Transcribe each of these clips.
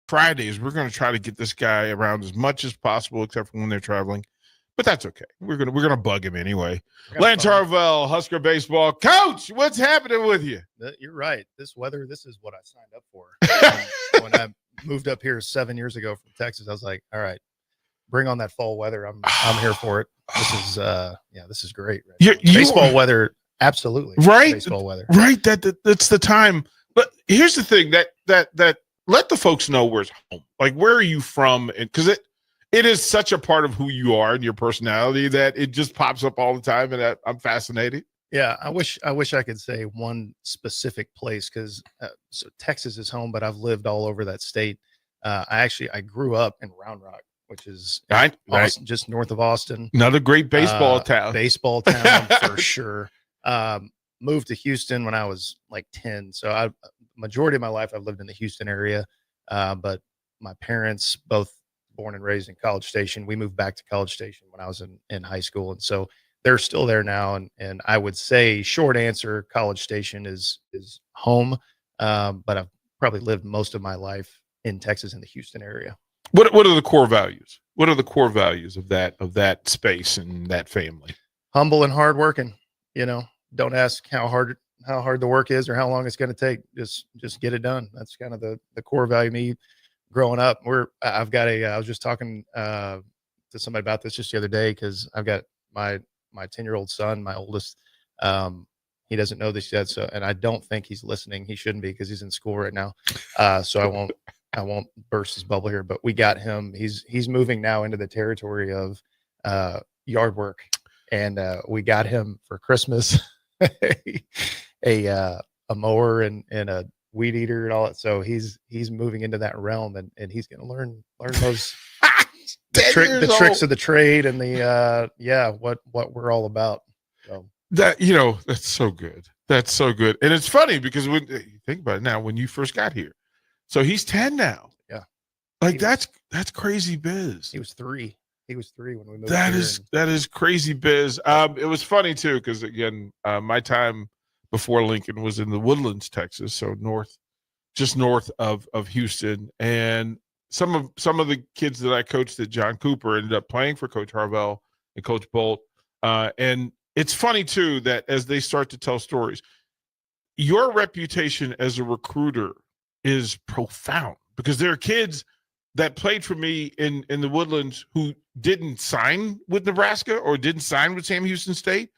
Fridays, we're going to try to get this guy around as much as possible, except for when they're traveling. But that's okay. We're gonna bug him anyway. Lance Harvell, Husker baseball coach. What's happening with you? You're right. This weather, this is what I signed up for. When I moved up here 7 years ago from Texas, I was like, all right, bring on that fall weather. I'm here for it. This is great. Right? Baseball weather, absolutely. Right. Baseball weather. Right. That's the time. But here's the thing that let the folks know where's home. Like, where are you from? Because it is such a part of who you are and your personality that it just pops up all the time, and I'm fascinated. Yeah, I wish I could say one specific place, because so Texas is home, but I've lived all over that state. I grew up in Round Rock, which is Austin, just north of Austin. Another great baseball town. Baseball town for sure. Moved to Houston when I was like 10. So majority of my life I've lived in the Houston area. But my parents, both born and raised in College Station. We moved back to College Station when I was in high school. And so they're still there now. And I would say, short answer, College Station is home. But I've probably lived most of my life in Texas, in the Houston area. What are the core values? What are the core values of that space and that family? Humble and hardworking. Don't ask how hard the work is or how long it's going to take. Just get it done. That's kind of the core value. Me growing up, I was just talking to somebody about this just the other day, because I've got my 10-year-old son, my oldest. He doesn't know this yet, and I don't think he's listening. He shouldn't be, because he's in school right now. So I won't burst his bubble here, but we got him. He's moving now into the territory of yard work, and we got him for Christmas a mower and a weed eater and all that. So he's moving into that realm, and he's going to learn those the tricks of the trade and what we're all about. So that's so good. That's so good. And it's funny because when you think about it now, when you first got here, so he's 10 now. Yeah. Like that's crazy biz. He was 3 when we moved. That is crazy biz. It was funny too, because again, my time before Lincoln was in the Woodlands, Texas, so just north of Houston, and some of the kids that I coached at John Cooper ended up playing for Coach Harvell and Coach Bolt. And it's funny too that as they start to tell stories, your reputation as a recruiter is profound, because there are kids that played for me in the Woodlands who didn't sign with Nebraska or didn't sign with Sam Houston State,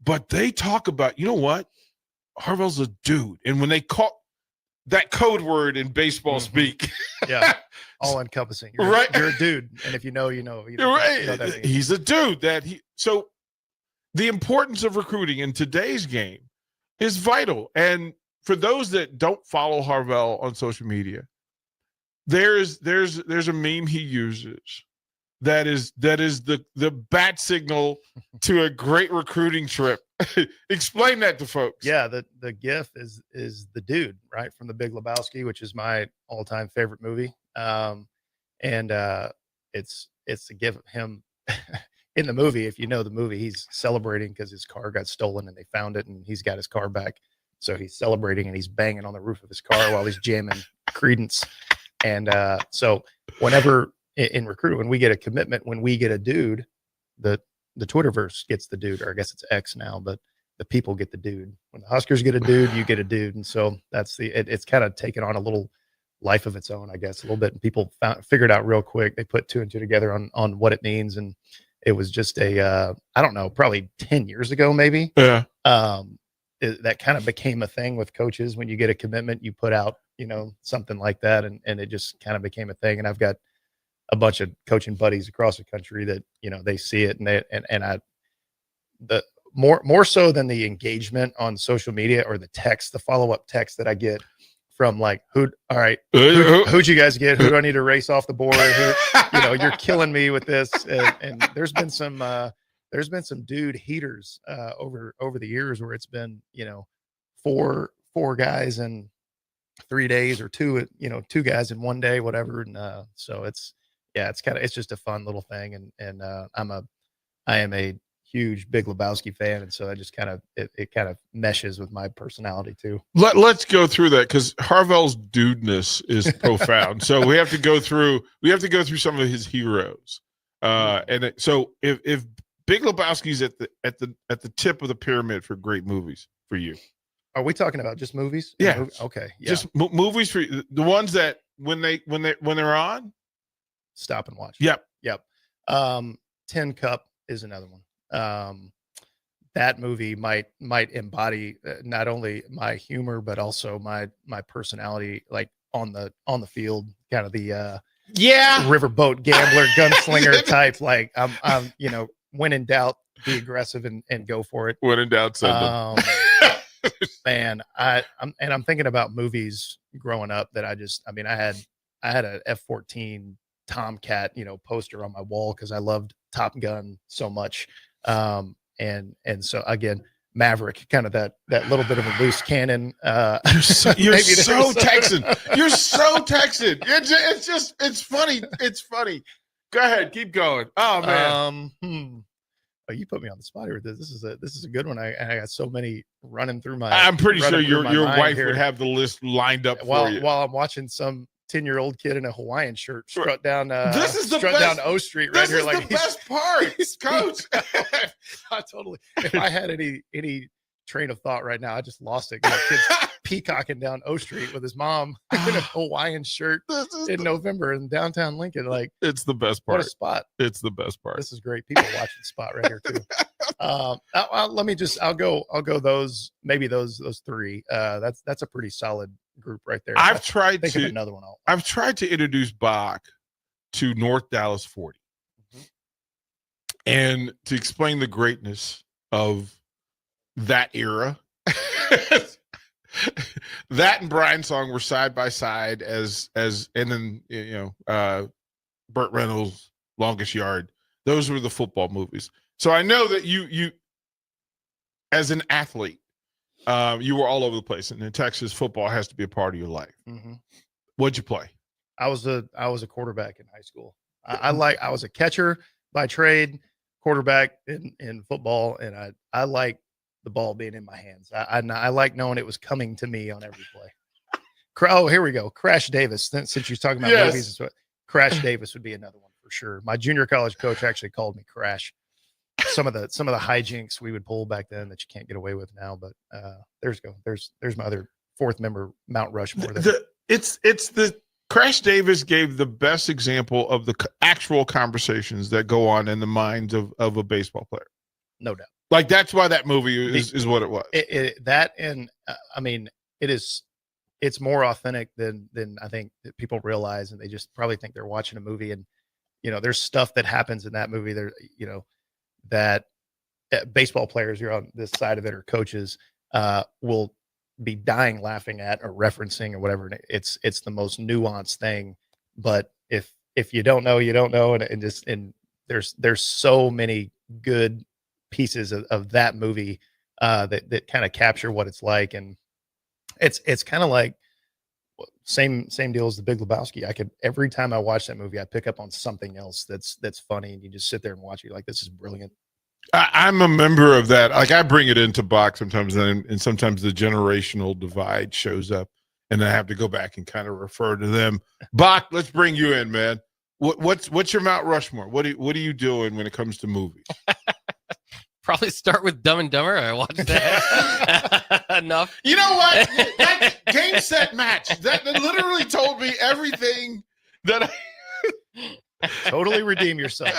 but they talk about, you know what, Harvell's a dude. And when they call that code word in baseball speak, yeah, all encompassing. Right, you're a dude, and if you know, you know. You're right. He's a dude So the importance of recruiting in today's game is vital. And for those that don't follow Harvell on social media, there's a meme he uses that is the bat signal to a great recruiting trip. Explain that to folks. Yeah, the GIF is the dude, right, from The Big Lebowski, which is my all-time favorite movie. And it's a GIF of him in the movie. If you know the movie, he's celebrating because his car got stolen and they found it, and he's got his car back. So he's celebrating and he's banging on the roof of his car while he's jamming Creedence. And so whenever in recruiting, when we get a commitment, when we get a dude, the Twitterverse gets the dude, or I guess it's X now, but the people get the dude. When the Huskers get a dude, you get a dude. And so that's it's kind of taken on a little life of its own, I guess, a little bit. And people figured out real quick. They put 2 and 2 together on what it means. And it was just I don't know, probably 10 years ago, maybe. Yeah. That kind of became a thing with coaches. When you get a commitment, you put out, something like that. And it just kind of became a thing. And I've got a bunch of coaching buddies across the country that, they see it, and more so than the engagement on social media or the follow-up text that I get from like, who'd you guys get? Who do I need to race off the board? You're killing me with this. And there's been some dude heaters over the years where it's been, four guys in 3 days, or two guys in 1 day, whatever. And so it's just a fun little thing. And I am a huge Big Lebowski fan, and so I just kind of it kind of meshes with my personality too. Let's go through that because Harvell's dudeness is profound. So we have to go through some of his heroes. So if Big Lebowski's at the tip of the pyramid for great movies for you. Are we talking about just movies? Yeah. Okay. Yeah. Just movies for the ones that when they're on, Stop and watch. Yep. Tin Cup is another one. That movie might embody not only my humor but also my personality, like on the field, kind of the riverboat gambler gunslinger type. Like I'm when in doubt, be aggressive and go for it. When in doubt, send them. Man, I'm thinking about movies growing up that I had a F-14 Tomcat, poster on my wall because I loved Top Gun so much. And so again, Maverick, kind of that little bit of a loose cannon. You're so Texan. You're so Texan. It's funny. It's funny. Go ahead, keep going. Oh man. Oh, you put me on the spot here. This is a good one. I got so many running through my. I'm pretty sure your wife here. would have the list lined up for you while I'm watching some 10-year-old kid in a Hawaiian shirt strut down. This is the strut best, down O Street right here. This is the best part, Coach. Totally. If I had any train of thought right now, I just lost it. Kid's peacocking down O Street with his mom in a Hawaiian shirt in November in downtown Lincoln. Like, it's the best part. What a spot! It's the best part. This is great. People watching spot right here too. I'll go those three. That's a pretty solid group right there. I've tried to another one. I've tried to introduce Bach to North Dallas 40, and to explain the greatness of that era. That and Brian Song were side by side and then Burt Reynolds, Longest Yard. Those were the football movies. So I know that you as an athlete, you were all over the place, and in Texas, football has to be a part of your life. What'd you play? I was a quarterback in high school. I was a catcher by trade, quarterback in football, and I like the ball being in my hands. I like knowing it was coming to me on every play. Oh, here we go. Crash Davis. Since you're talking about movies, Crash Davis would be another one for sure. My junior college coach actually called me Crash. Some of the hijinks we would pull back then that you can't get away with now. But there's my other fourth member, Mount Rushmore. It's the Crash Davis gave the best example of the actual conversations that go on in the minds of a baseball player. No doubt. Like, that's why that movie is what it was. It's more authentic than I think that people realize, and they just probably think they're watching a movie. And there's stuff that happens in that movie there, that baseball players who are on this side of it or coaches will be dying laughing at or referencing or whatever. And it's the most nuanced thing. But if you don't know, you don't know, and there's so many good pieces of that movie that kind of capture what it's like. And it's kind of like same deal as the Big Lebowski. Every time I watch that movie, I pick up on something else that's funny, and you just sit there and watch it. Like, this is brilliant. I'm a member of that. Like, I bring it into box sometimes, and sometimes the generational divide shows up, and I have to go back and kind of refer to them. Bach, let's bring you in, man. What's your Mount Rushmore? What are you doing when it comes to movies? Probably start with Dumb and Dumber. I watched that enough. You know what? That game, set, match. That literally told me everything that I totally redeem yourself.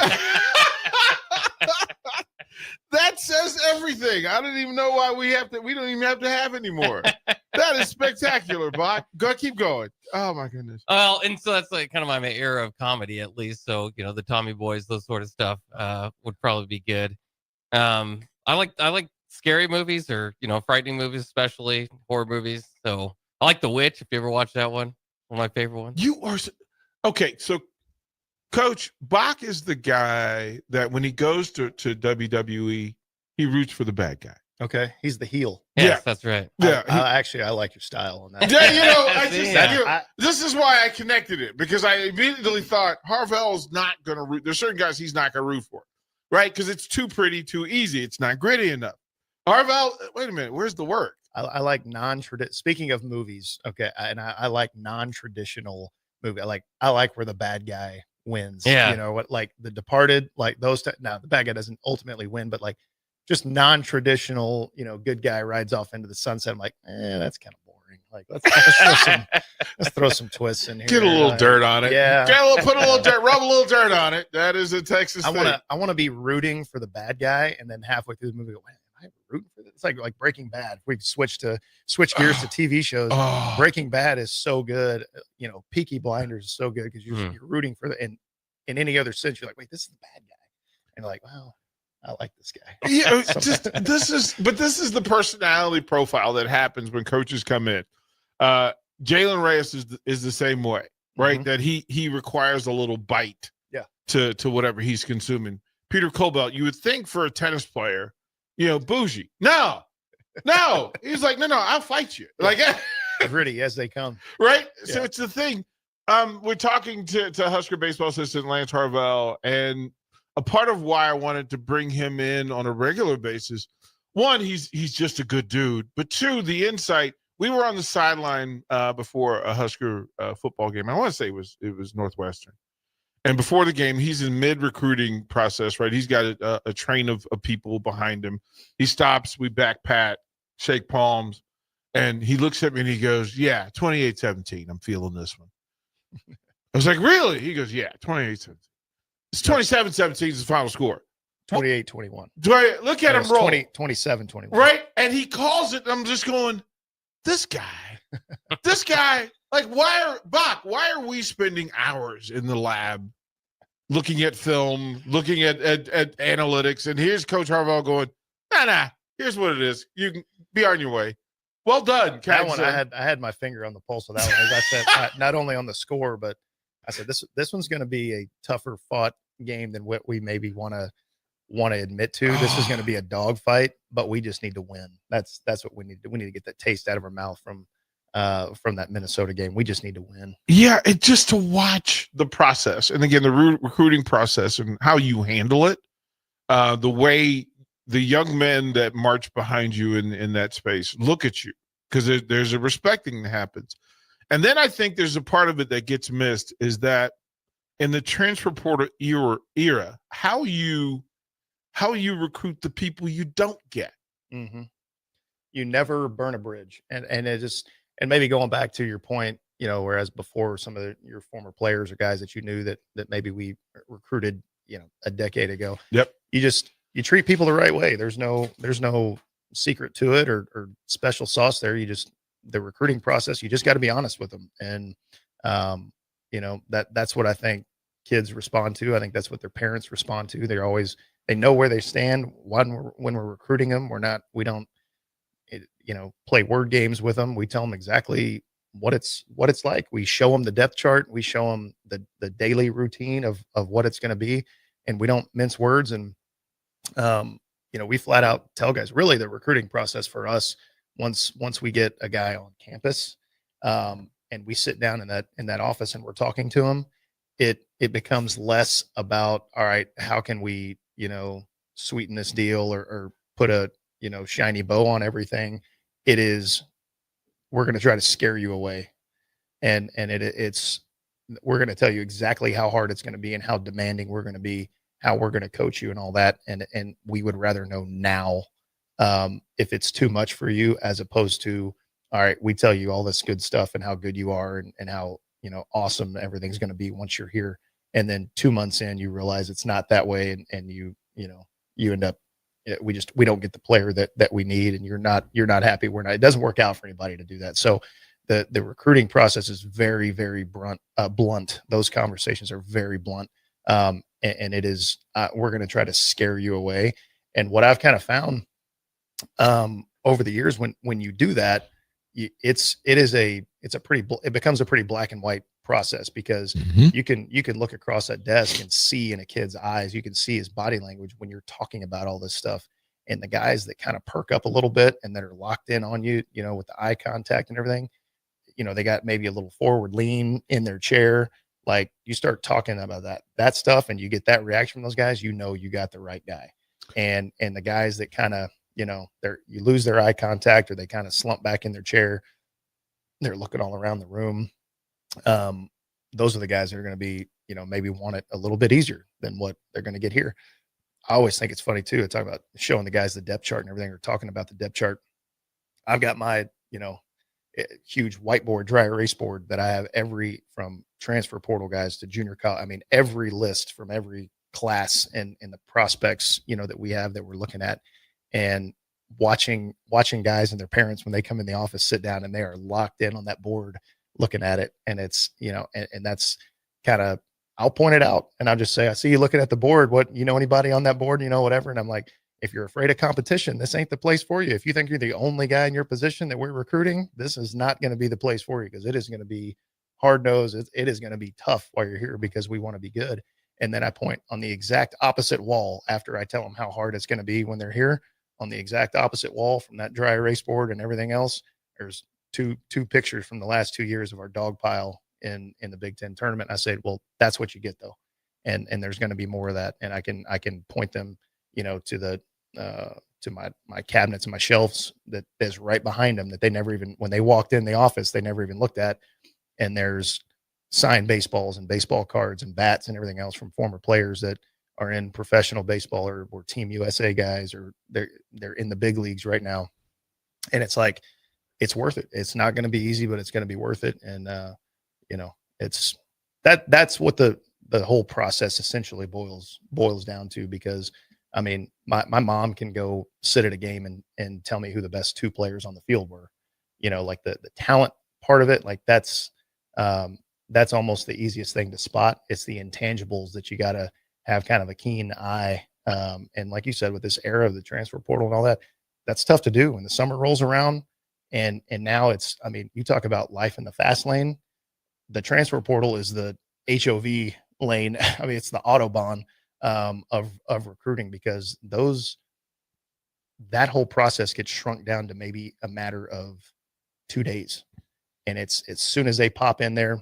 That says everything. I don't even know why we don't even have to have anymore. That is spectacular, Bach. Keep going. Oh my goodness. Well, and so that's like kind of my era of comedy, at least. So, the Tommy Boys, those sort of stuff would probably be good. I like scary movies, or frightening movies, especially horror movies. So I like The Witch. If you ever watched that one of my favorite ones. You are okay. So, Coach, Bach is the guy that when he goes to WWE, he roots for the bad guy. Okay, he's the heel. Yes, that's right. Yeah, I like your style on that. Yeah, this is why I connected it, because I immediately thought Harvell's not going to root. There's certain guys he's not going to root for. right? Because it's too pretty, too easy. It's not gritty enough. Harvell, wait a minute, where's the work? I like non-traditional. Speaking of movies, okay, I like non-traditional movie. I like where the bad guy wins. Yeah. You know what? Like The Departed, like those. Now the bad guy doesn't ultimately win, but like just non-traditional. You know, good guy rides off into the sunset. I'm like, that's kind of boring. Like let's throw some twists in here. Get a little dirt on it. Yeah. Put a little dirt, rub a little dirt on it. That is a Texas thing. I want to be rooting for the bad guy, and then halfway through the movie, go, am I rooting for this? It's like Breaking Bad. If we switch gears to TV shows. Oh. Breaking Bad is so good. You know, Peaky Blinders is so good because you're rooting for in any other sense. You're like, wait, this is the bad guy, and you're like, wow, I like this guy. Yeah, this is the personality profile that happens when coaches come in. Jalen Reyes is the same way, right? Mhm. That he requires a little bite, to whatever he's consuming. Peter Colbelt, you would think for a tennis player, you know, bougie. No, he's like, no, I'll fight you. Like, Gritty as they come. right? Yeah. So it's the thing. We're talking to Husker baseball assistant Lance Harvell, and a part of why I wanted to bring him in on a regular basis, one, he's just a good dude, but two, the insight. We were on the sideline before a Husker football game. I want to say it was Northwestern. And before the game, he's in mid-recruiting process, right? He's got a train of people behind him. He stops, we back pat, shake palms, and he looks at me and he goes, yeah, 28-17. I'm feeling this one. I was like, really? He goes, yeah, 28-17. It's 27-17 is the final score. 28-21. Do I look at him roll? 27-21. Right? And he calls it, and I'm just going, this guy, like, why are we spending hours in the lab looking at film, looking at analytics? And here's Coach Harvell going, nah, here's what it is. You can be on your way. Well done, That one, I had my finger on the pulse of that one. As I said, not only on the score, but I said this one's going to be a tougher fought game than what we maybe want to admit to. This is going to be a dogfight, but we just need to win. That's what we need to do. We need to get that taste out of our mouth from that Minnesota game. We just need to win. Yeah, just to watch the process, and again, the recruiting process and how you handle it, the way the young men that march behind you in that space look at you, because there's a respecting that happens. And then I think there's a part of it that gets missed, is that in the transfer portal era, how you recruit the people you don't get. Mm-hmm. You never burn a bridge, and it just, and maybe going back to your point, you know, whereas before some of your former players or guys that you knew that maybe we recruited, you know, a decade ago. Yep. You treat people the right way. There's no secret to it or special sauce there. The recruiting process, you just got to be honest with them. And, you know, that's what I think kids respond to. I think that's what their parents respond to. They know where they stand when we're recruiting them. We don't, you know, play word games with them. We tell them exactly what it's like. We show them the depth chart. We show them the daily routine of what it's going to be. And we don't mince words. And, you know, we flat out tell guys, really the recruiting process for us, once we get a guy on campus, and we sit down in that office and we're talking to him, it becomes less about, all right, how can we, you know, sweeten this deal or put a, you know, shiny bow on everything. It is, we're going to try to scare you away. And it's, we're going to tell you exactly how hard it's going to be and how demanding we're going to be, how we're going to coach you and all that. And we would rather know now, if it's too much for you, as opposed to, all right, we tell you all this good stuff and how good you are and how, you know, awesome everything's going to be once you're here. And then 2 months in, you realize it's not that way. And you end up, we don't get the player that we need, and you're not happy. It doesn't work out for anybody to do that. So the recruiting process is very, very blunt. Those conversations are very blunt. And it is, we're going to try to scare you away. And what I've kind of found, over the years, when you do that, it becomes a pretty black and white process, because you can look across that desk and see in a kid's eyes, you can see his body language when you're talking about all this stuff. And the guys that kind of perk up a little bit and that are locked in on you, you know, with the eye contact and everything, you know, they got maybe a little forward lean in their chair. like you start talking about that stuff and you get that reaction from those guys, you got the right guy. And the guys that kind of, you lose their eye contact or they kind of slump back in their chair, they're looking all around the room. Those are the guys that are going to be, maybe want it a little bit easier than what they're going to get here. I always think it's funny too. I talk about showing the guys the depth chart and everything, or talking about the depth chart. I've got my, huge whiteboard, dry erase board that I have from transfer portal guys to junior college. I mean, every list from every class and the prospects, that we have that we're looking at, and watching guys and their parents when they come in the office, sit down and they are locked in on that board looking at it. And it's, and that's kind of, I'll point it out and I'll just say, I see you looking at the board. What, anybody on that board, whatever. And I'm like, if you're afraid of competition, this ain't the place for you. If you think you're the only guy in your position that we're recruiting, this is not going to be the place for you, because it is going to be hard nosed. It is going to be tough while you're here, because we want to be good. And then I point on the exact opposite wall after I tell them how hard it's going to be when they're here. On the exact opposite wall from that dry erase board and everything else, there's two pictures from the last 2 years of our dog pile in the Big Ten tournament. I said, well, that's what you get though. And there's going to be more of that. And I can point them, to the, to my cabinets and my shelves that is right behind them, that they never even, when they walked in the office, they never even looked at. And there's signed baseballs and baseball cards and bats and everything else from former players that are in professional baseball or Team USA guys, or they're in the big leagues right now. And it's like, it's worth it. It's not going to be easy, but it's going to be worth it. And, it's that's what the whole process essentially boils down to, because I mean, my mom can go sit at a game and tell me who the best 2 players on the field were, like the talent part of it. Like that's almost the easiest thing to spot. It's the intangibles that you got to have kind of a keen eye. And like you said, with this era of the transfer portal and all that, that's tough to do when the summer rolls around. And now it's, I mean, you talk about life in the fast lane. The transfer portal is the HOV lane. I mean, it's the Autobahn of recruiting, because that whole process gets shrunk down to maybe a matter of 2 days. And it's as soon as they pop in there,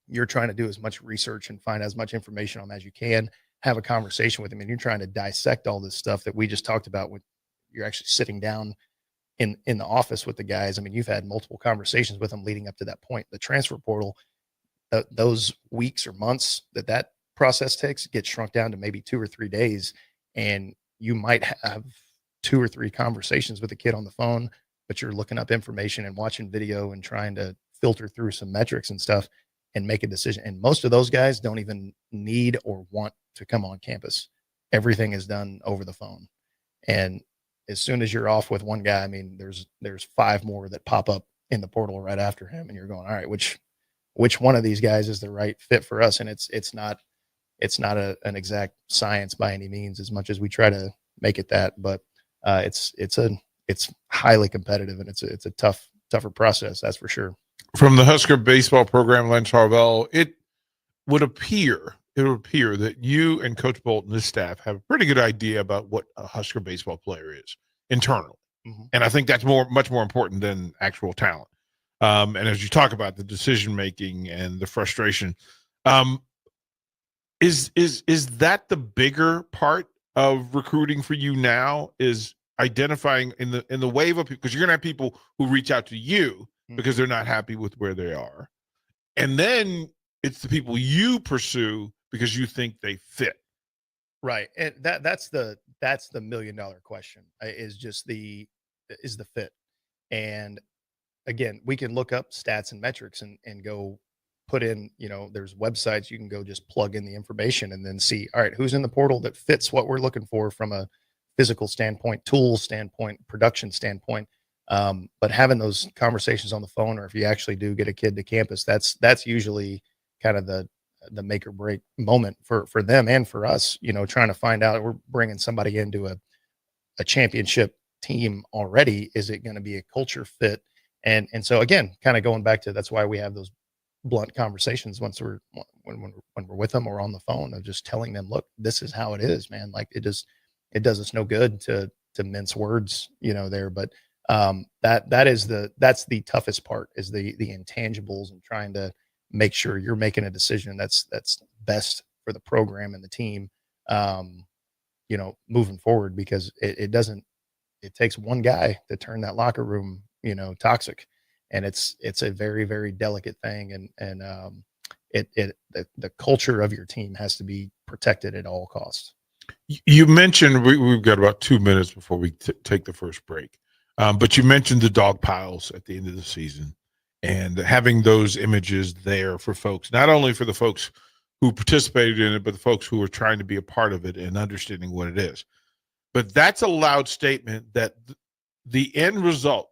you're trying to do as much research and find as much information on them as you can, have a conversation with them. And you're trying to dissect all this stuff that we just talked about when you're actually sitting down in the office with the guys. I mean, you've had multiple conversations with them leading up to that point. The transfer portal, those weeks or months that process takes gets shrunk down to maybe 2 or 3 days. And you might have 2 or 3 conversations with a kid on the phone, but you're looking up information and watching video and trying to filter through some metrics and stuff and make a decision. And most of those guys don't even need or want to come on campus. Everything is done over the phone. And as soon as you're off with one guy, I mean, there's 5 more that pop up in the portal right after him. And you're going, all right, which one of these guys is the right fit for us? And it's not an exact science by any means, as much as we try to make it that, but it's highly competitive, and it's a tougher process. That's for sure. From the Husker baseball program, Lance Harvell, it would appear that you and Coach Bolt and his staff have a pretty good idea about what a Husker baseball player is internally. Mm-hmm. And I think that's much more important than actual talent. And as you talk about the decision making and the frustration, is that the bigger part of recruiting for you now, is identifying in the wave of people, because you're gonna have people who reach out to you because they're not happy with where they are, and then it's the people you pursue because you think they fit. Right. And that's the $1 million question, is the fit. And again, we can look up stats and metrics and go put in, there's websites you can go just plug in the information and then see, all right, who's in the portal that fits what we're looking for from a physical standpoint, tools standpoint, production standpoint. But having those conversations on the phone, or if you actually do get a kid to campus, that's usually kind of the make or break moment for them and for us, trying to find out, we're bringing somebody into a championship team already. Is it going to be a culture fit? And so again, kind of going back to, that's why we have those blunt conversations when we're with them or on the phone, of just telling them, look, this is how it is, man. Like it does us no good to mince words, there. But that's the toughest part, is the intangibles and trying to make sure you're making a decision that's best for the program and the team, moving forward, because it takes one guy to turn that locker room, toxic. And it's a very, very delicate thing. And the culture of your team has to be protected at all costs. You mentioned we've got about 2 minutes before we take the first break. But you mentioned the dog piles at the end of the season and having those images there for folks, not only for the folks who participated in it, but the folks who are trying to be a part of it and understanding what it is. But that's a loud statement that the end result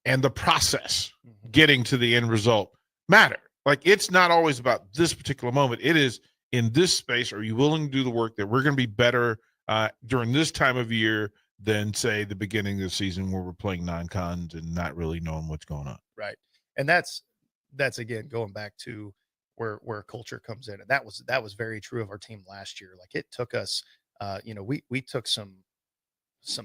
and the process getting to the end result matter. Like, it's not always about this particular moment. It is, in this space, are you willing to do the work that we're going to be better during this time of year than, say, the beginning of the season where we're playing non-cons and not really knowing what's going on. Right. And that's again, going back to where culture comes in. And that was very true of our team last year. Like, it took us, we took some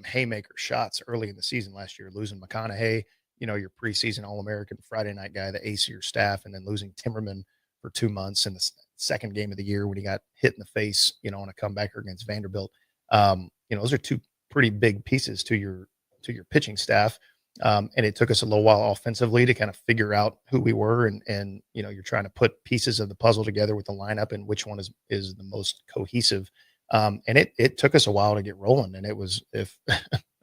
haymaker shots early in the season last year, losing McConaughey, your preseason All-American Friday night guy, the ace of your staff, and then losing Timmerman for 2 months in the second game of the year when he got hit in the face, on a comebacker against Vanderbilt. Those are two pretty big pieces to your pitching staff. And it took us a little while offensively to kind of figure out who we were. And you're trying to put pieces of the puzzle together with the lineup and which one is the most cohesive. And it took us a while to get rolling. And it was, if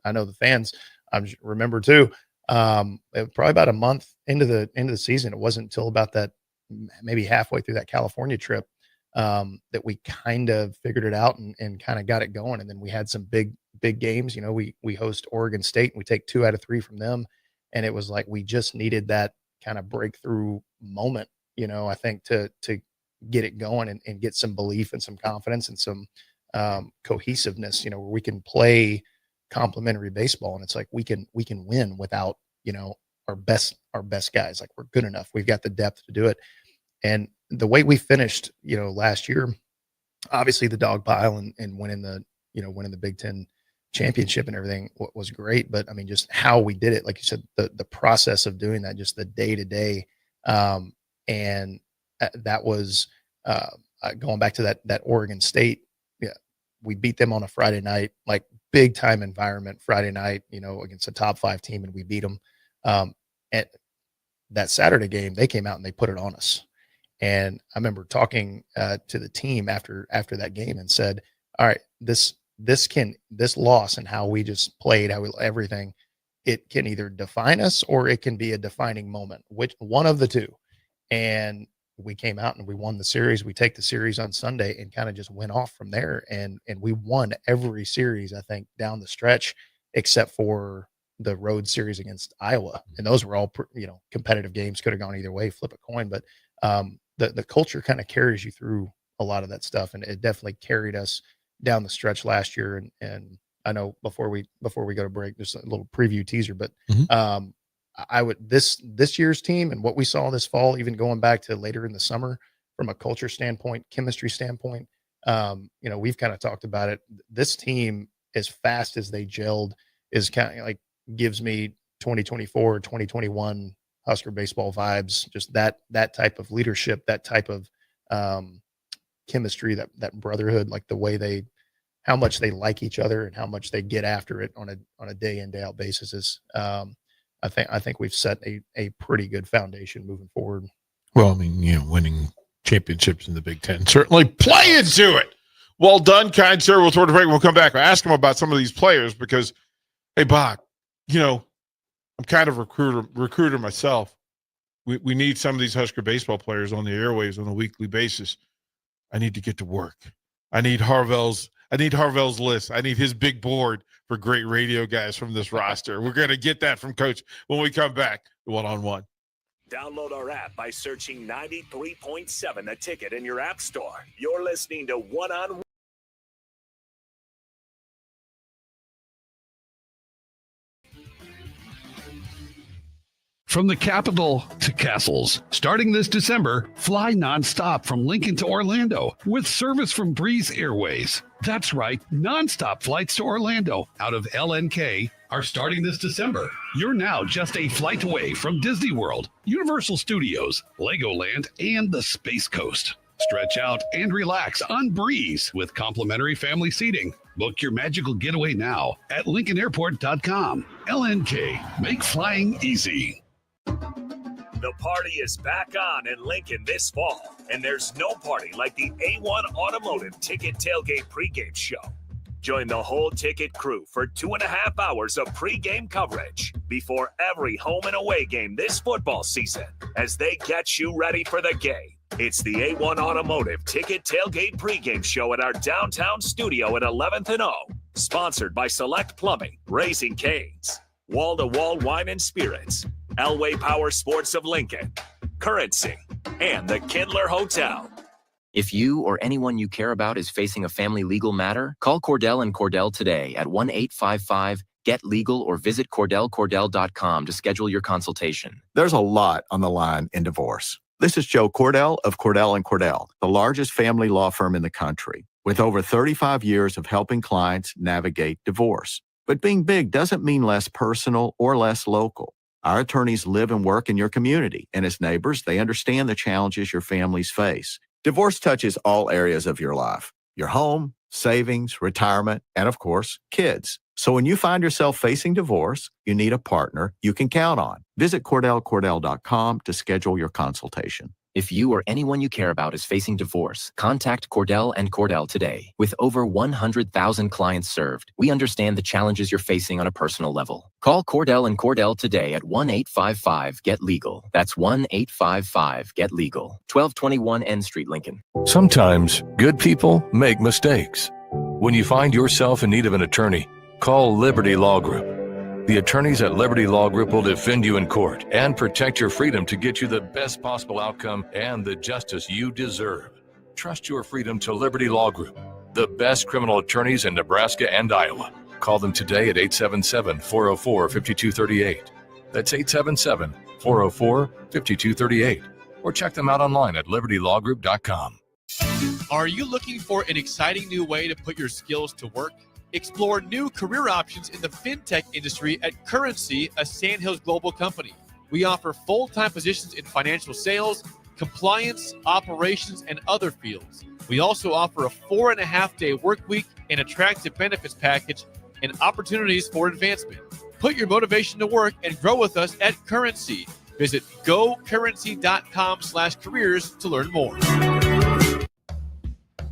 I know the fans, I remember too, probably about a month into the season. It wasn't until about that, maybe halfway through that California trip, that we kind of figured it out and kind of got it going. And then we had some big games. We host Oregon State and we take 2 out of 3 from them. And it was like, we just needed that kind of breakthrough moment, I think to get it going and get some belief and some confidence and some cohesiveness, where we can play complementary baseball. And it's like, we can win without, our best guys. Like, we're good enough. We've got the depth to do it. And the way we finished, last year, obviously the dog pile and winning the Big Ten championship and everything was great. But I mean, just how we did it, like you said, the process of doing that, just the day to day. And that was going back to that Oregon State. Yeah. We beat them on a Friday night, like big time environment Friday night, against a top 5 team, and we beat them. At that Saturday game, they came out and they put it on us. And I remember talking to the team after that game and said, all right, this loss and how we just played, everything, it can either define us or it can be a defining moment, which one of the two. And we came out and we won the series. We take the series on Sunday and kind of just went off from there. And we won every series, I think, down the stretch, except for the road series against Iowa. And those were all, competitive games, could have gone either way, flip a coin. But the culture kind of carries you through a lot of that stuff. And it definitely carried us down the stretch last year. And I know before we go to break, just a little preview teaser, but I would, this year's team and what we saw this fall, even going back to later in the summer, from a culture standpoint, chemistry standpoint, we've kind of talked about it. This team, as fast as they gelled, is kind of like, gives me 2024, 2021 Husker baseball vibes, just that type of leadership, that type of chemistry, that brotherhood, like the way how much they like each other and how much they get after it on a day in, day out basis is, I think we've set a pretty good foundation moving forward. Well, I mean, winning championships in the Big Ten certainly play into it. Well done, kind sir. We'll sort of break. We'll come back. I'll ask him about some of these players because, hey, Bach, I'm kind of a recruiter myself. We need some of these Husker baseball players on the airwaves on a weekly basis. I need to get to work. I need Harvell's list. I need his big board for great radio guys from this roster. We're going to get that from Coach when we come back one-on-one. Download our app by searching 93.7 The Ticket in your app store. You're listening to One-on-One. From the capital to castles, starting this December, fly nonstop from Lincoln to Orlando with service from Breeze Airways. That's right, nonstop flights to Orlando out of LNK are starting this December. You're now just a flight away from Disney World, Universal Studios, Legoland, and the Space Coast. Stretch out and relax on Breeze with complimentary family seating. Book your magical getaway now at LincolnAirport.com. LNK, make flying easy. The party is back on in Lincoln this fall, and there's no party like the A1 Automotive Ticket Tailgate pregame show. Join the whole ticket crew for 2.5 hours of pregame coverage before every home and away game this football season as they get you ready for the game. It's the A1 Automotive Ticket Tailgate pregame show at our downtown studio at 11th and O. Sponsored by Select Plumbing, Raising Cane's, Wall to Wall Wine and Spirits, Elway Power Sports of Lincoln, Currency, and the Kindler Hotel. If you or anyone you care about is facing a family legal matter, call Cordell and Cordell today at 1-855-GET-LEGAL or visit CordellCordell.com to schedule your consultation. There's a lot on the line in divorce. This is Joe Cordell of Cordell & Cordell, the largest family law firm in the country, with over 35 years of helping clients navigate divorce. But being big doesn't mean less personal or less local. Our attorneys live and work in your community, and as neighbors, they understand the challenges your families face. Divorce touches all areas of your life: your home, savings, retirement, and of course, kids. So when you find yourself facing divorce, you need a partner you can count on. Visit CordellCordell.com to schedule your consultation. If you or anyone you care about is facing divorce, contact Cordell and Cordell today. With over 100,000 clients served, we understand the challenges you're facing on a personal level. Call Cordell and Cordell today at 1-855-GET-LEGAL. That's 1-855-GET-LEGAL. 1221 N Street, Lincoln. Sometimes good people make mistakes. When you find yourself in need of an attorney, call Liberty Law Group. The attorneys at Liberty Law Group will defend you in court and protect your freedom to get you the best possible outcome and the justice you deserve. Trust your freedom to Liberty Law Group, the best criminal attorneys in Nebraska and Iowa. Call them today at 877-404-5238. That's 877-404-5238. Or check them out online at libertylawgroup.com. Are you looking for an exciting new way to put your skills to work? Explore new career options in the fintech industry at Currency, a Sandhills global company. We offer full-time positions in financial sales, compliance, operations, and other fields. We also offer a 4.5-day work week, an attractive benefits package, and opportunities for advancement. Put your motivation to work and grow with us at Currency. Visit gocurrency.com/careers to learn more.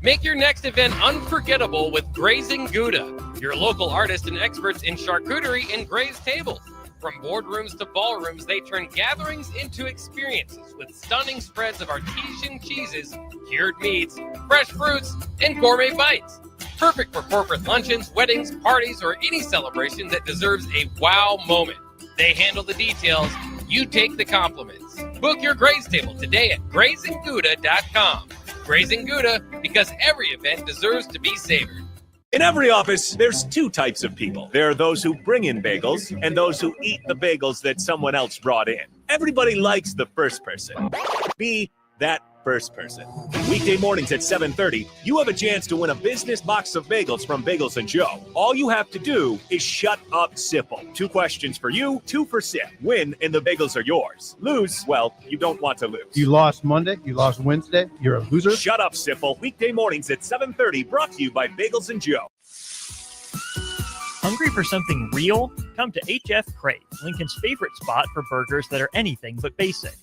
Make your next event unforgettable with Grazing Gouda, your local artists and experts in charcuterie and grazed tables. From boardrooms to ballrooms, they turn gatherings into experiences with stunning spreads of artesian cheeses, cured meats, fresh fruits, and gourmet bites. Perfect for corporate luncheons, weddings, parties, or any celebration that deserves a wow moment. They handle the details. You take the compliments. Book your graze table today at GrazingGouda.com. Grazing Gouda, because every event deserves to be savored. In every office, there's two types of people. There are those who bring in bagels and those who eat the bagels that someone else brought in. Everybody likes the first person. Be that first person. Weekday mornings at 7:30, you have a chance to win a business box of bagels from Bagels & Joe. All you have to do is shut up, Sipple. 2 questions for you, 2 for Sip. Win and the bagels are yours. Lose, well, you don't want to lose. You lost Monday, you lost Wednesday, you're a loser. Shut up, Sipple. Weekday mornings at 7:30, brought to you by Bagels & Joe. Hungry for something real? Come to HF Crave, Lincoln's favorite spot for burgers that are anything but basic.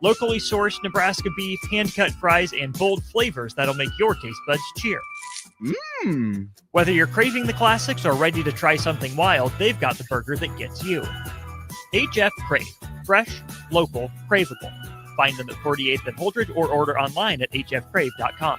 Locally sourced Nebraska beef, hand-cut fries, and bold flavors that'll make your taste buds cheer. Whether you're craving the classics or ready to try something wild, they've got the burger that gets you. HF Crave. Fresh, local, craveable. Find them at 48th and Holdridge or order online at hfcrave.com.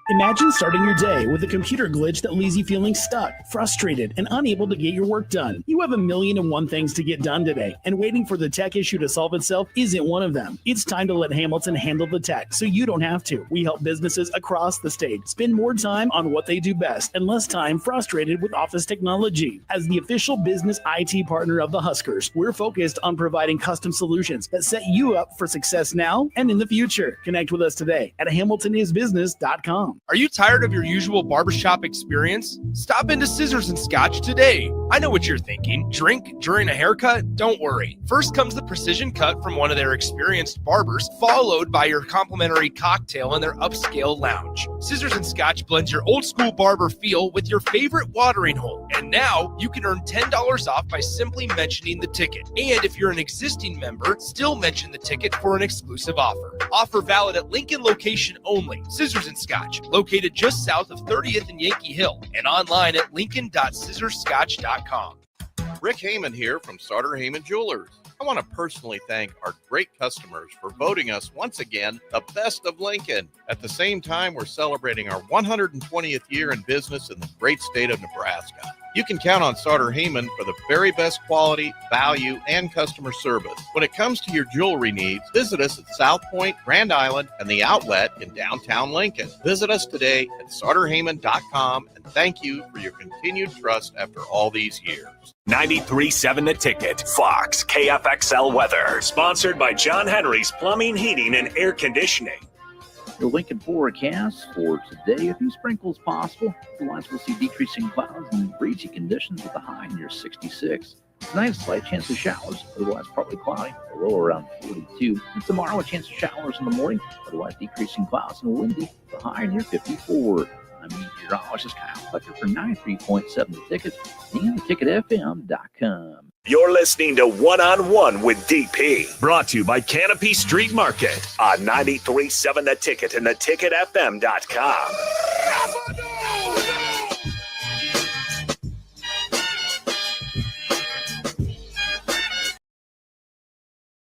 Imagine starting your day with a computer glitch that leaves you feeling stuck, frustrated, and unable to get your work done. You have 1,000,001 things to get done today, and waiting for the tech issue to solve itself isn't one of them. It's time to let Hamilton handle the tech so you don't have to. We help businesses across the state spend more time on what they do best and less time frustrated with office technology. As the official business IT partner of the Huskers, we're focused on providing custom solutions that set you up for success now and in the future. Connect with us today at hamiltonisbusiness.com. Are you tired of your usual barbershop experience? Stop into Scissors and Scotch today. I know what you're thinking. Drink during a haircut? Don't worry. First comes the precision cut from one of their experienced barbers, followed by your complimentary cocktail in their upscale lounge. Scissors and Scotch blends your old school barber feel with your favorite watering hole. And now you can earn $10 off by simply mentioning the ticket. And if you're an existing member, still mention the ticket for an exclusive offer. Offer valid at Lincoln location only. Scissors and Scotch, located just south of 30th and Yankee Hill, and online at lincoln.scissorscotch.com. Rick Heyman here from Sartor Heyman Jewelers. I want to personally thank our great customers for voting us once again the best of Lincoln. At the same time, we're celebrating our 120th year in business in the great state of Nebraska. You can count on Sartor Heyman for the very best quality, value, and customer service. When it comes to your jewelry needs, visit us at South Point, Grand Island, and the Outlet in downtown Lincoln. Visit us today at sartorheyman.com, and thank you for your continued trust after all these years. 93.7 The Ticket, Fox, KFXL weather. Sponsored by John Henry's Plumbing, Heating, and Air Conditioning. Your Lincoln forecast for today, a few sprinkles possible. Otherwise, we'll see decreasing clouds and breezy conditions with a high near 66. Tonight, a slight chance of showers, otherwise partly cloudy, a low around 42. And tomorrow, a chance of showers in the morning, otherwise decreasing clouds and windy, with a high near 54. I'm meteorologist Kyle Fletcher for 93.7 The Ticket and theticketfm.com. You're listening to One on One with DP, brought to you by Canopy Street Market on 93.7 The Ticket and theticketfm.com.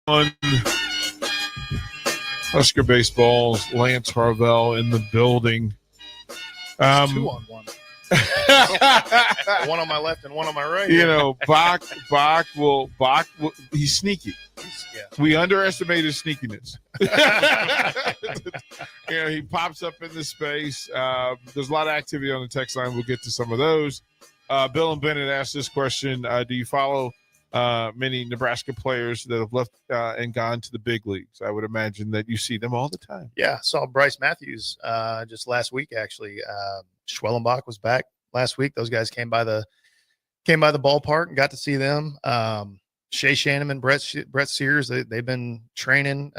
On Husker Baseball's Lance Harvell in the building. 2-on-1. One on my left and one on my right. You know, Bach will he's sneaky. We underestimate his sneakiness. You know, he pops up in the space. There's a lot of activity on the text line. We'll get to some of those. Bill and Bennett asked this question. Do you follow many Nebraska players that have left and gone to the big leagues? I would imagine that you see them all the time. Yeah, saw Bryce Matthews just last week, actually. Schwellenbach was back last week. Those guys came by the ballpark and got to see them. Shea Shannon, Brett Sears, they've been training.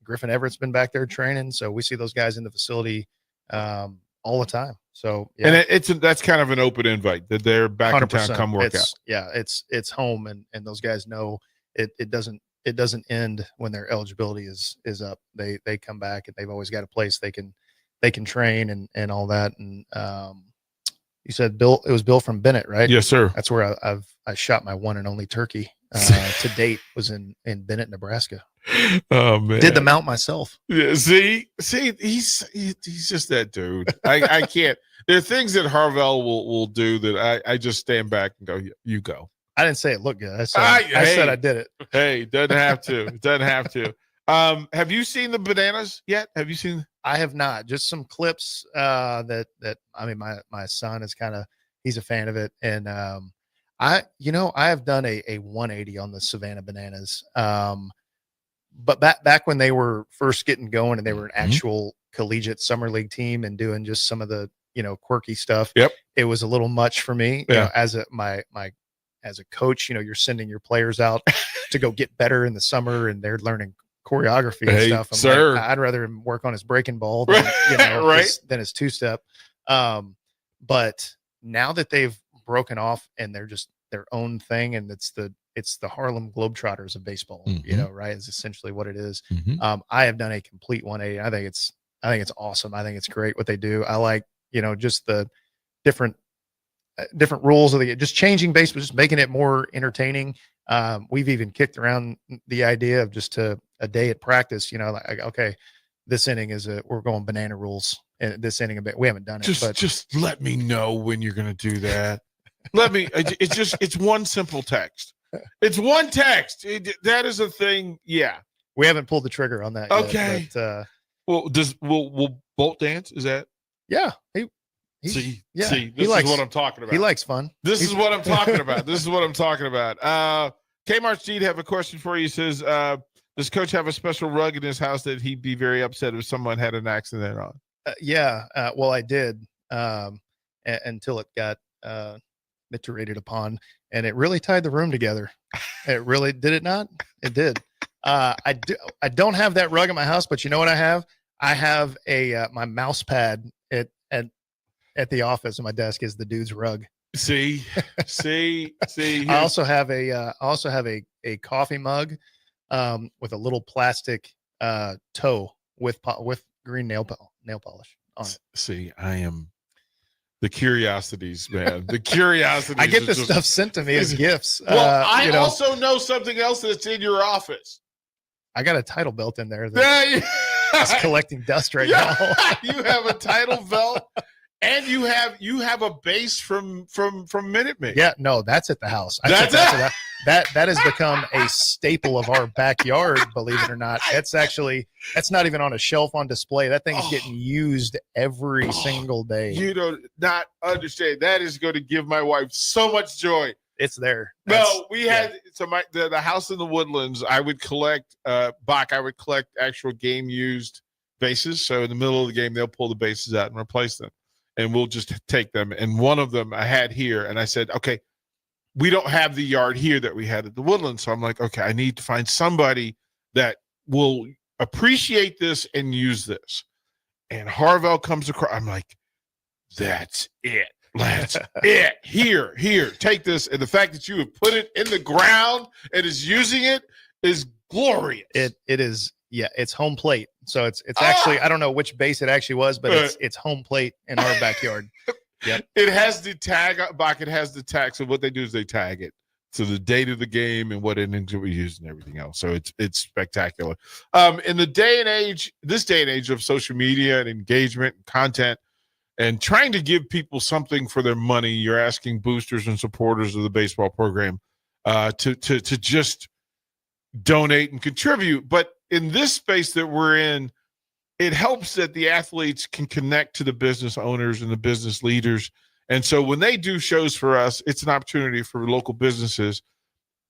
Griffin Everett's been back there training. So we see those guys in the facility all the time. So yeah. And that's kind of an open invite that they're back in town, come work out. Yeah, it's home, and those guys know it doesn't end when their eligibility is up. They come back, and they've always got a place they can train and all that. And you said Bill, it was Bill from Bennett, right? Yes, sir. That's where I shot my one and only turkey to date, was in Bennett, Nebraska. Oh man, did the mount myself. Yeah, see, he's just that dude. I can't. There are things that Harvell will do that I just stand back and go, you go. I didn't say it looked good. I said I did it. Hey, doesn't have to. Doesn't have to. Have you seen the bananas yet? Have you seen? I have not. Just some clips that I mean, my son is he's a fan of it, and I have done a 180 on the Savannah Bananas. But back when they were first getting going and they were an actual collegiate summer league team and doing just some of the quirky stuff. Yep. It was a little much for me. Yeah. As a coach, you're sending your players out to go get better in the summer, and they're learning choreography and stuff. Sir. I'd rather him work on his breaking ball than, right. than his two-step. But now that they've broken off and they're just their own thing, and it's the Harlem Globetrotters of baseball, right? Is essentially what it is. I have done a complete 180. I think it's awesome. I think it's great what they do. I like, just the different rules of just changing baseball, just making it more entertaining. We've even kicked around the idea of just a day at practice, like, okay, this inning we're going banana rules, and this inning we haven't done it. But just let me know when you're going to do that. It's one simple text. It's one text. That is a thing. Yeah. We haven't pulled the trigger on that okay. yet. But, will Bolt dance? Is that? Yeah. This is what I'm talking about. He likes fun. This is what I'm talking about. Kmart Steed have a question for you. He says, does Coach have a special rug in his house that he'd be very upset if someone had an accident on? Well, I did until it got iterated upon, and it really tied the room together. It really did. It not? It did. I don't have that rug in my house, but you know what I have? I have a my mouse pad at the office, and my desk is the dude's rug. See. I also have a coffee mug with a little plastic toe with green nail polish on it. See, I am the curiosities, man. The curiosities. I get this stuff sent to me as gifts. Well, I also know something else that's in your office. I got a title belt in there that's collecting dust right now. You have a title belt, and you have a base from Minute Maid. Yeah, no, that's at the house. That has become a staple of our backyard, believe it or not. That's not even on a shelf on display. That thing's getting used every single day. You do not understand. That is going to give my wife so much joy. It's there. No, we had the house in the Woodlands. I would collect Bach. I would collect actual game used bases. So in the middle of the game, they'll pull the bases out and replace them, and we'll just take them. And one of them I had here, and I said, okay, we don't have the yard here that we had at the Woodlands. So I'm like, okay, I need to find somebody that will appreciate this and use this. And Harvell comes across. I'm like, that's it. That's it. Here, take this. And the fact that you have put it in the ground and is using it is glorious. It is. Yeah, it's home plate. So it's actually, I don't know which base it actually was, but it's home plate in our backyard. Yep. It has the tag, Bach. It has the tag. So what they do is they tag it to the date of the game and what innings we use and everything else. So it's spectacular. In this day and age of social media and engagement and content and trying to give people something for their money, you're asking boosters and supporters of the baseball program to just donate and contribute. But in this space that we're in, it helps that the athletes can connect to the business owners and the business leaders. And so when they do shows for us, it's an opportunity for local businesses.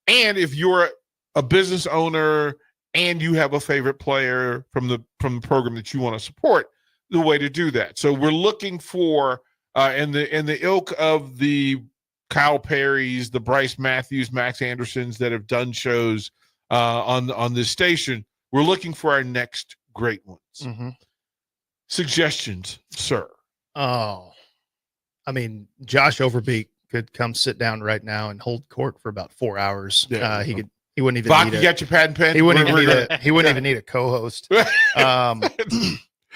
And if you're a business owner and you have a favorite player from the program that you want to support, the way to do that. So we're looking for in the ilk of the Kyle Perrys, the Bryce Matthews, Max Andersons that have done shows on this station. We're looking for our next great ones. Mm-hmm. Suggestions, sir. Oh, I mean, Josh Overbeek could come sit down right now and hold court for about 4 hours. Yeah. He wouldn't even Bach, need you got your pad and pen? He wouldn't even need a co-host.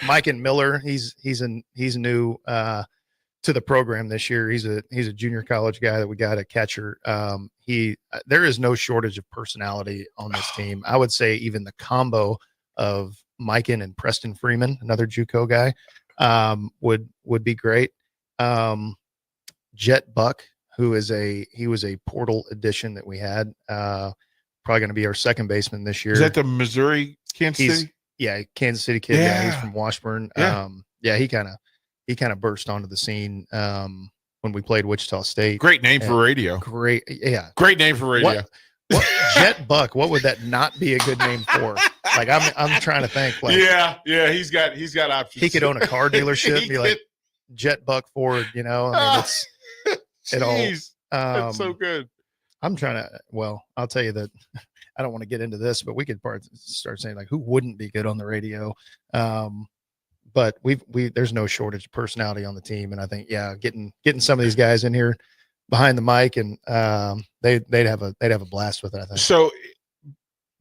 Mike and Miller, he's new to the program this year. He's a junior college guy that we got a catcher. There is no shortage of personality on this team. I would say even the combo of Mikan and Preston Freeman, another JUCO guy, would be great. Jet Buck, he was a portal addition that we had. Probably going to be our second baseman this year. Is that the Missouri Kansas City? Yeah, Kansas City kid. Yeah, he's from Washburn. Yeah. He kind of burst onto the scene when we played Wichita State. Great name for radio. Great name for radio. What Jet Buck? What would that not be a good name for? Like I'm trying to think. Like, yeah, he's got options. He could own a car dealership. And be like Jet Buck Ford. You know, I mean, it all. That's so good. I'm trying to. Well, I'll tell you that. I don't want to get into this, but we could start saying like who wouldn't be good on the radio. But there's no shortage of personality on the team, and I think getting some of these guys in here behind the mic and they'd have a blast with it. I think. So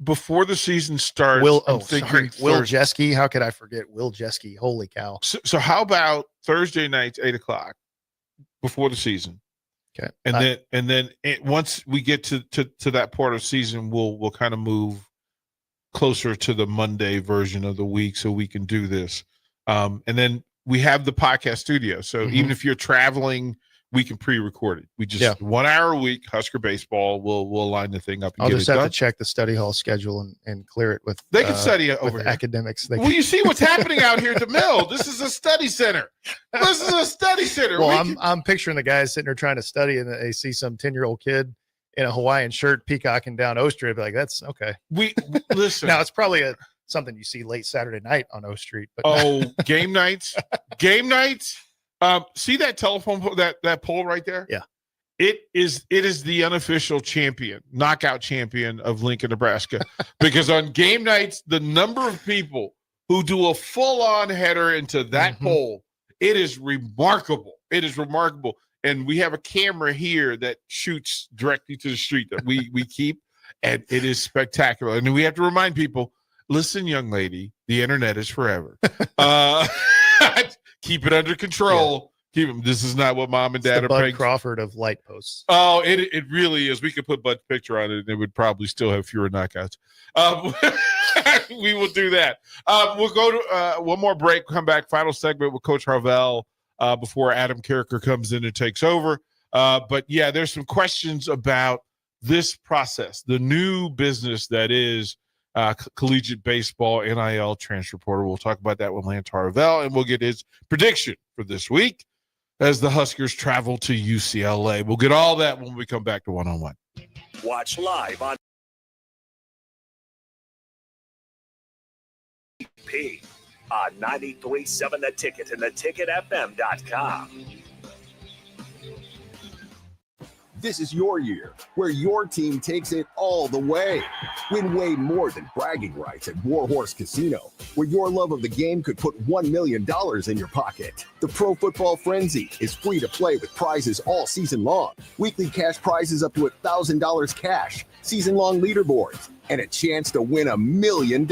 before the season starts, Will Jeske. How could I forget Will Jeske? Holy cow! So how about Thursday nights, 8:00 before the season? Okay, and then once we get to that part of the season, we'll kind of move closer to the Monday version of the week so we can do this. And then we have the podcast studio. So even if you're traveling, we can pre-record it. We just 1 hour a week, Husker baseball. We'll line the thing up. And I'll just have to check the study hall schedule and clear it with. They can study it over here. Academics. Well, you see what's happening out here at the mill. This is a study center. Well, I'm picturing the guys sitting there trying to study, and they see some 10-year-old kid in a Hawaiian shirt peacocking down O Strip. Like, that's okay. We listen. Now it's probably something you see late Saturday night on O Street. But game nights. See that telephone pole, that pole right there? Yeah. It is the unofficial knockout champion of Lincoln, Nebraska. Because on game nights, the number of people who do a full-on header into that pole, it is remarkable. It is remarkable. And we have a camera here that shoots directly to the street that we keep, and it is spectacular. And we have to remind people, listen, young lady, the internet is forever. Keep it under control. Yeah. This is not what mom and dad are Bud paying. Crawford of light posts. Oh, it really is. We could put Bud's picture on it, and it would probably still have fewer knockouts. We will do that. We'll go to one more break. Come back. Final segment with Coach Harvell before Adam Carricker comes in and takes over. But yeah, there's some questions about this process, the new business that is collegiate baseball, NIL transfer portal. We'll talk about that with Lance Harvell, and we'll get his prediction for this week as the Huskers travel to UCLA. We'll get all that when we come back to one-on-one. Watch live on DP on 93.7 The Ticket and theticketfm.com. This is your year, where your team takes it all the way. Win way more than bragging rights at Warhorse Casino, where your love of the game could put $1 million in your pocket. The Pro Football Frenzy is free to play with prizes all season long. Weekly cash prizes up to $1,000 cash, season-long leaderboards, and a chance to win $1 million.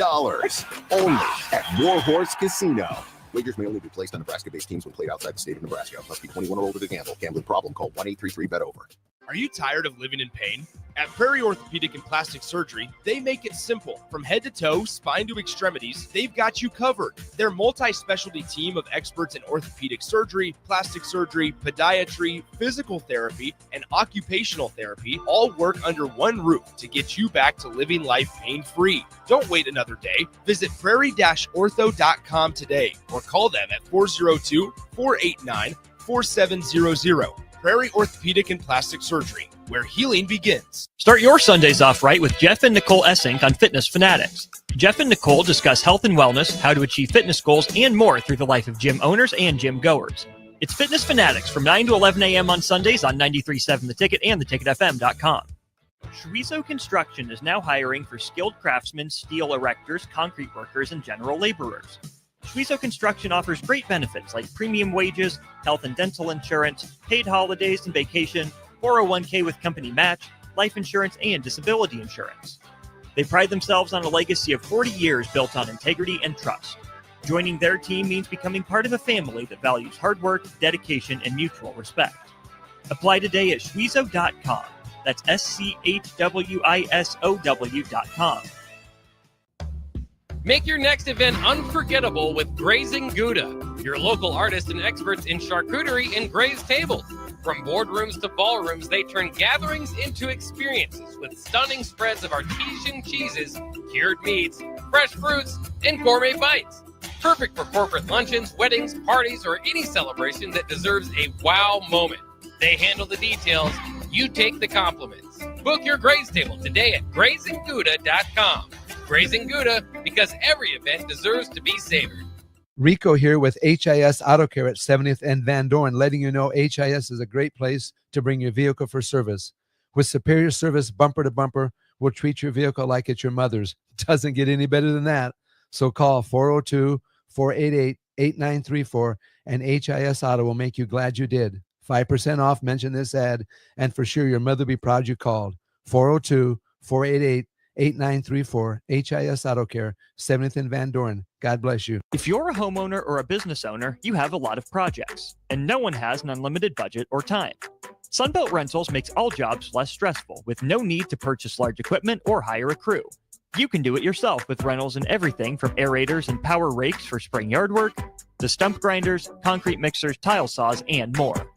Only at Warhorse Casino. Wagers may only be placed on Nebraska-based teams when played outside the state of Nebraska. Must be 21 or older to gamble. Gambling problem? Call 1-833-BET-OVER. Are you tired of living in pain? At Prairie Orthopedic and Plastic Surgery, they make it simple. From head to toe, spine to extremities, they've got you covered. Their multi-specialty team of experts in orthopedic surgery, plastic surgery, podiatry, physical therapy, and occupational therapy all work under one roof to get you back to living life pain-free. Don't wait another day. Visit prairie-ortho.com today or call them at 402-489-4700. Prairie Orthopedic and Plastic Surgery, where healing begins. Start your Sundays off right with Jeff and Nicole Essink on Fitness Fanatics. Jeff and Nicole discuss health and wellness, how to achieve fitness goals, and more through the life of gym owners and gym goers. It's Fitness Fanatics from 9 to 11 a.m. on Sundays on 93.7 The Ticket and theticketfm.com. Shwezo Construction is now hiring for skilled craftsmen, steel erectors, concrete workers, and general laborers. Shwezo Construction offers great benefits like premium wages, health and dental insurance, paid holidays and vacation, 401k with company match, life insurance, and disability insurance. They pride themselves on a legacy of 40 years built on integrity and trust. Joining their team means becoming part of a family that values hard work, dedication, and mutual respect. Apply today at shwezo.com. That's SCHWISOW.com. Make your next event unforgettable with Grazing Gouda, your local artists and experts in charcuterie and grazed tables. From boardrooms to ballrooms, they turn gatherings into experiences with stunning spreads of artesian cheeses, cured meats, fresh fruits, and gourmet bites. Perfect for corporate luncheons, weddings, parties, or any celebration that deserves a wow moment. They handle the details, you take the compliments. Book your graze table today at GrazingGouda.com. Grazing Gouda, because every event deserves to be savored. Rico here with HIS Auto Care at 70th and Van Dorn, letting you know HIS is a great place to bring your vehicle for service. With superior service bumper to bumper, we'll treat your vehicle like it's your mother's. Doesn't get any better than that. So call 402-488-8934 and HIS Auto will make you glad you did. 5% off, mention this ad, and for sure your mother will be proud you called. 402-488-8934, HIS Auto Care, 70th and Van Dorn. God bless you. If you're a homeowner or a business owner, you have a lot of projects, and no one has an unlimited budget or time. Sunbelt Rentals makes all jobs less stressful with no need to purchase large equipment or hire a crew. You can do it yourself with rentals and everything from aerators and power rakes for spring yard work to stump grinders, concrete mixers, tile saws, and more.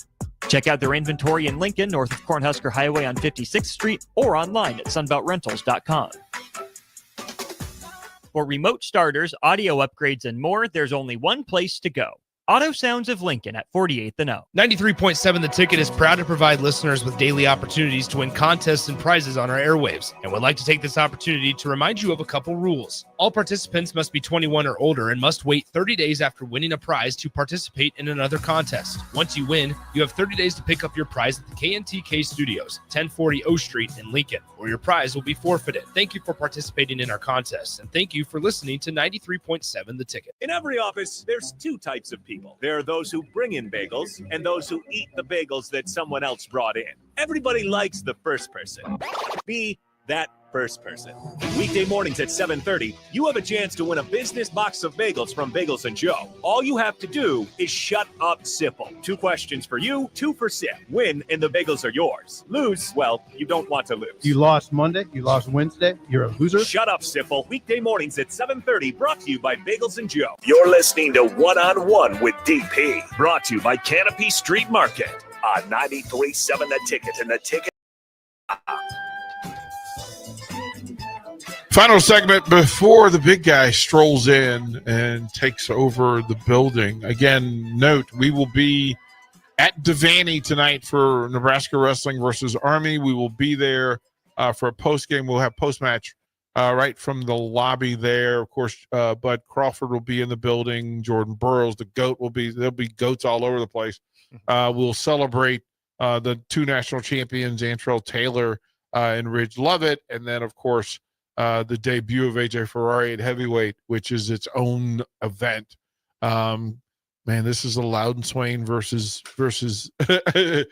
Check out their inventory in Lincoln, north of Cornhusker Highway on 56th Street, or online at sunbeltrentals.com. For remote starters, audio upgrades, and more, there's only one place to go. Auto Sounds of Lincoln at 48th and O. 93.7 The Ticket is proud to provide listeners with daily opportunities to win contests and prizes on our airwaves, and would like to take this opportunity to remind you of a couple rules. All participants must be 21 or older and must wait 30 days after winning a prize to participate in another contest. Once you win, you have 30 days to pick up your prize at the KNTK Studios, 1040 O Street in Lincoln, or your prize will be forfeited. Thank you for participating in our contest, and thank you for listening to 93.7 The Ticket. In every office, there's two types of people. There are those who bring in bagels and those who eat the bagels that someone else brought in. Everybody likes the first person. Be that first person. Weekday mornings at 7:30, you have a chance to win a business box of bagels from Bagels and Joe. All you have to do is shut up, Sipple. 2 questions for you, 2 for Sip. Win, and the bagels are yours. Lose, well, you don't want to lose. You lost Monday. You lost Wednesday. You're a loser. Shut up, Sipple. Weekday mornings at 7:30, brought to you by Bagels and Joe. You're listening to One on One with DP, brought to you by Canopy Street Market on 93.7 The Ticket and The Ticket. Final segment before the big guy strolls in and takes over the building. Again, note, we will be at Devaney tonight for Nebraska Wrestling versus Army. We will be there for a post-game. We'll have post-match right from the lobby there. Of course, Bud Crawford will be in the building. Jordan Burroughs, the GOAT, there'll be goats all over the place. We'll celebrate the 2 national champions, Antrell Taylor and Ridge Lovett. And then, of course, the debut of AJ Ferrari at heavyweight, which is its own event. Man, this is a Loudon Swain versus yeah,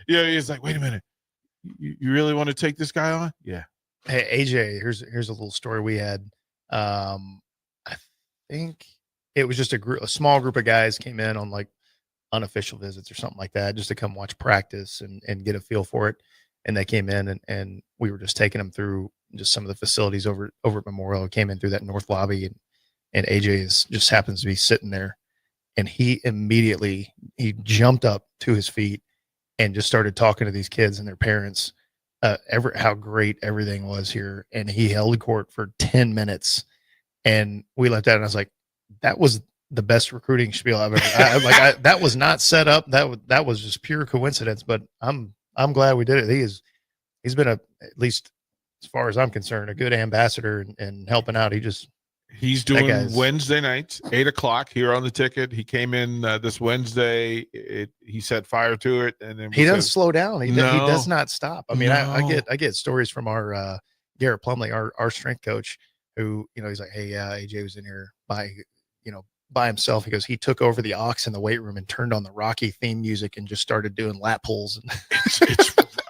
he's like, wait a minute, you really want to take this guy on? Yeah. Hey, AJ, here's a little story we had. I think it was just a small group of guys came in on like unofficial visits or something like that, just to come watch practice and get a feel for it. And they came in and we were just taking them through just some of the facilities over at Memorial. Came in through that north lobby and AJ just happens to be sitting there, and he immediately jumped up to his feet and just started talking to these kids and their parents, how great everything was here. And he held court for 10 minutes, and we left out and I was like, that was the best recruiting spiel I've ever. That was not set up. That was just pure coincidence. But I'm glad we did it. He's been at least as far as I'm concerned, a good ambassador and helping out. He's doing Wednesday nights, 8:00 here on the Ticket. He came in this Wednesday. He set fire to it, and then he doesn't slow down. He does not stop. I mean, I get stories from our Garrett Plumley, our strength coach, who he's like, hey, AJ was in here by himself. He goes, he took over the aux in the weight room and turned on the Rocky theme music and just started doing lat pulls.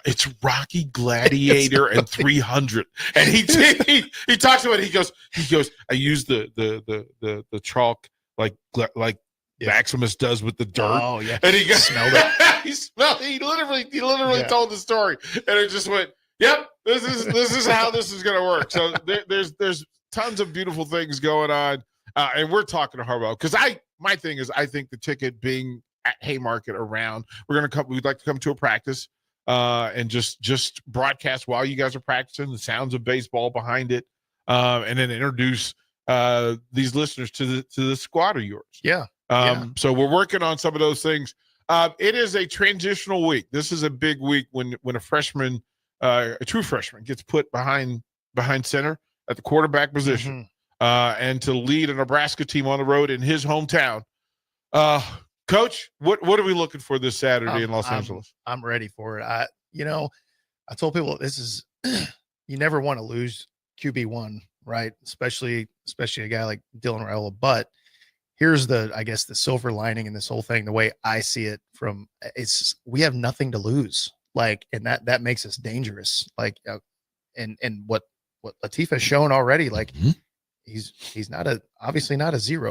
It's Rocky Gladiator and 300. And he talks about it. He goes, I use the chalk like Maximus does with the dirt. Oh yeah. And he goes, smelled it. He literally told the story. And it just went, yep, this is how this is gonna work. So there's tons of beautiful things going on. And we're talking to Harvell because my thing is, I think the Ticket being at Haymarket around, we'd like to come to a practice and just broadcast while you guys are practicing, the sounds of baseball behind it, and then introduce these listeners to the squad of yours. Yeah. So we're working on some of those things. It is a transitional week. This is a big week when a freshman, a true freshman, gets put behind center at the quarterback position. And to lead a Nebraska team on the road in his hometown. Coach, what are we looking for this Saturday in Los Angeles? I'm ready for it. I told people this is you never want to lose QB1, right? Especially a guy like Dylan Raiola. But here's the silver lining in this whole thing. The way I see it we have nothing to lose. And that makes us dangerous. And what Latif has shown already, he's obviously not a zero.